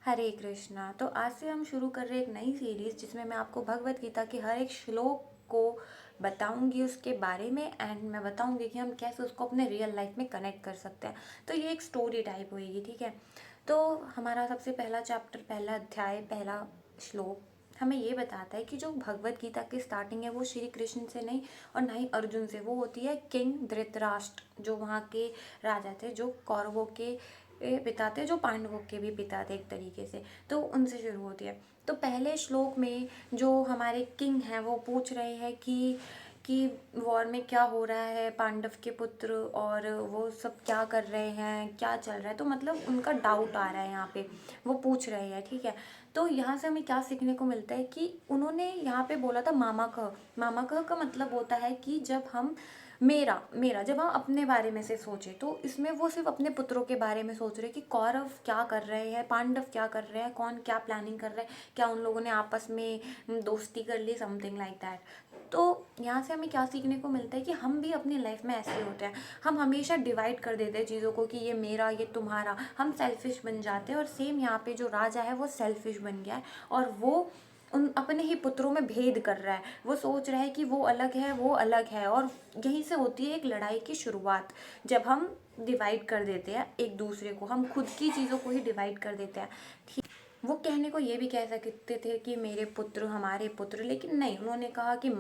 हरे कृष्णा। तो आज से हम शुरू कर रहे हैं एक नई सीरीज़ जिसमें मैं आपको भगवत गीता के हर एक श्लोक को बताऊंगी उसके बारे में, एंड मैं बताऊंगी कि हम कैसे उसको अपने रियल लाइफ में कनेक्ट कर सकते हैं। तो ये एक स्टोरी टाइप होएगी, ठीक है। तो हमारा सबसे पहला चैप्टर, पहला अध्याय, पहला श्लोक हमें ये बताता है कि जो भगवत गीता की स्टार्टिंग है वो श्री कृष्ण से नहीं और ना ही अर्जुन से, वो होती है किंग धृतराष्ट्र, जो वहाँ के राजा थे, जो कौरवों के पिता थे, जो पांडवों के भी पिता थे एक तरीके से। तो उनसे शुरू होती है। तो पहले श्लोक में जो हमारे किंग हैं वो पूछ रहे हैं कि वॉर में क्या हो रहा है, पांडव के पुत्र और वो सब क्या कर रहे हैं, क्या चल रहा है। तो मतलब उनका डाउट आ रहा है यहाँ पे, वो पूछ रहे हैं, ठीक है। तो यहाँ से हमें क्या सीखने को मिलता है कि उन्होंने यहाँ पे बोला था मामा कह। मामा कह का मतलब होता है कि जब हम मेरा मेरा जब हम अपने बारे में से सोचे, तो इसमें वो सिर्फ अपने पुत्रों के बारे में सोच रहे कि कौरव क्या कर रहे हैं, पांडव क्या कर रहे हैं, कौन क्या प्लानिंग कर रहा है, क्या उन लोगों ने आपस में दोस्ती कर ली, समथिंग लाइक दैट। तो यहाँ से हमें क्या सीखने को मिलता है कि हम भी अपनी लाइफ में ऐसे होते हैं। हम हमेशा डिवाइड कर देते हैं चीज़ों को कि ये मेरा, ये तुम्हारा, हम सेल्फिश बन जाते हैं। और सेम यहाँ पे जो राजा है वो सेल्फिश बन गया है और वो उन अपने ही पुत्रों में भेद कर रहा है। वो सोच रहा है कि वो अलग है, वो अलग है, और यहीं से होती है एक लड़ाई की शुरुआत। जब हम डिवाइड कर देते हैं एक दूसरे को, हम खुद की चीज़ों को ही डिवाइड कर देते हैं। ठीक, वो कहने को ये भी कह सकते थे कि मेरे पुत्र, हमारे पुत्र, लेकिन नहीं, उन्होंने कहा कि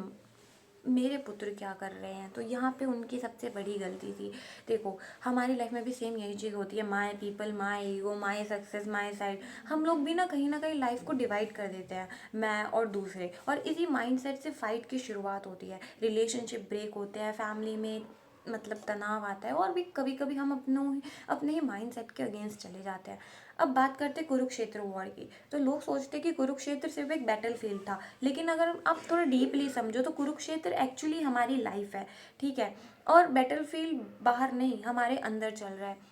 मेरे पुत्र क्या कर रहे हैं। तो यहाँ पे उनकी सबसे बड़ी गलती थी। देखो, हमारी लाइफ में भी सेम यही चीज़ होती है, my people, my ego, my success, my side. हम लोग भी ना कहीं लाइफ को डिवाइड कर देते हैं, मैं और दूसरे, और इसी माइंडसेट से फाइट की शुरुआत होती है। रिलेशनशिप ब्रेक होते हैं, फैमिली में मतलब तनाव आता है, और भी कभी कभी हम अपने ही माइंडसेट के अगेंस्ट चले जाते हैं। अब बात करते हैं कुरुक्षेत्र वॉर की। तो लोग सोचते हैं कि कुरुक्षेत्र सिर्फ एक बैटल फील्ड था, लेकिन अगर आप थोड़ा डीपली समझो तो कुरुक्षेत्र एक्चुअली हमारी लाइफ है, ठीक है। और बैटल फील्ड बाहर नहीं, हमारे अंदर चल रहा है।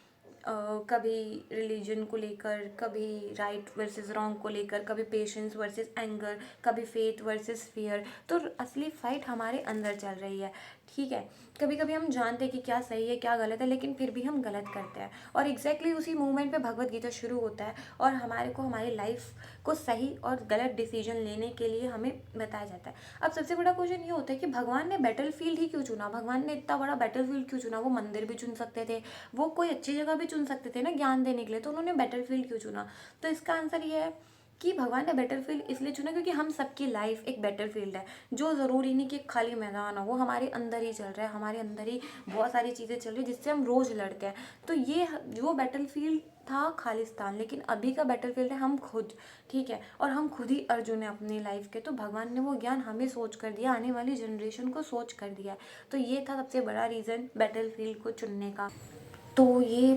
कभी रिलीजन को लेकर, कभी राइट वर्सेस रॉन्ग को लेकर, कभी पेशेंस वर्सेस एंगर, कभी फेथ वर्सेस फियर। तो असली फाइट हमारे अंदर चल रही है, ठीक है। कभी कभी हम जानते हैं कि क्या सही है क्या गलत है, लेकिन फिर भी हम गलत करते हैं। और एग्जैक्टली उसी मूवमेंट पे भगवत गीता शुरू होता है और हमारे को हमारी लाइफ को सही और गलत डिसीजन लेने के लिए हमें बताया जाता है। अब सबसे बड़ा क्वेश्चन ये होता है कि भगवान ने बैटल फील्ड ही क्यों चुना, भगवान ने इतना बड़ा बैटल फील्ड क्यों चुना। वो मंदिर भी चुन सकते थे, वो कोई अच्छी जगह भी चुन सकते थे ना ज्ञान देने के लिए, तो उन्होंने बैटल फील्ड क्यों चुना। तो इसका आंसर ये है कि भगवान ने बैटल फील्ड इसलिए चुना क्योंकि हम सबकी लाइफ एक बैटल फील्ड है। जो ज़रूरी नहीं कि एक खाली मैदान हो, वो हमारे अंदर ही चल रहा है, हमारे अंदर ही बहुत सारी चीज़ें चल रही है जिससे हम रोज़ लड़ते हैं। तो ये जो बैटल फील्ड था खालिस्तान, लेकिन अभी का बैटल फील्ड है हम खुद, ठीक है। और हम खुद ही अर्जुन है अपनी लाइफ के। तो भगवान ने वो ज्ञान हमें सोच कर दिया, आने वाली जनरेशन को सोच कर दिया। तो ये था सबसे बड़ा रीज़न बैटल फील्ड को चुनने का। तो ये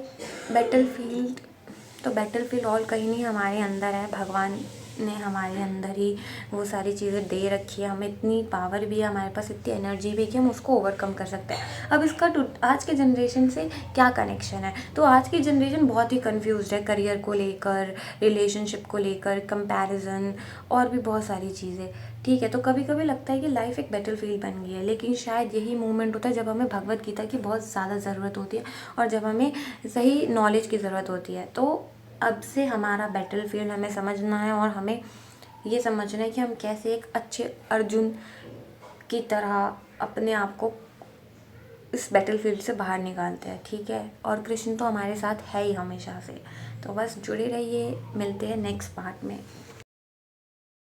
बैटल फील्ड और कहीं नहीं, हमारे अंदर है। भगवान ने हमारे अंदर ही वो सारी चीज़ें दे रखी है, हमें इतनी पावर भी है, हमारे पास इतनी एनर्जी भी है कि हम उसको ओवरकम कर सकते हैं। अब इसका आज के जनरेशन से क्या कनेक्शन है। तो आज की जनरेशन बहुत ही कंफ्यूज्ड है, करियर को लेकर, रिलेशनशिप को लेकर, कंपैरिजन, और भी बहुत सारी चीज़ें, ठीक है। तो कभी कभी लगता है कि लाइफ एक बैटल फील्ड बन गई है, लेकिन शायद यही मोमेंट होता है जब हमें भगवत गीता की बहुत ज़्यादा ज़रूरत होती है और जब हमें सही नॉलेज की ज़रूरत होती है। तो अब से हमारा बैटल फील्ड हमें समझना है, और हमें ये समझना है कि हम कैसे एक अच्छे अर्जुन की तरह अपने आप को इस बैटल फील्ड से बाहर निकालते हैं, ठीक है। और कृष्ण तो हमारे साथ है ही हमेशा से। तो बस जुड़े रहिए, मिलते हैं नेक्स्ट पार्ट में।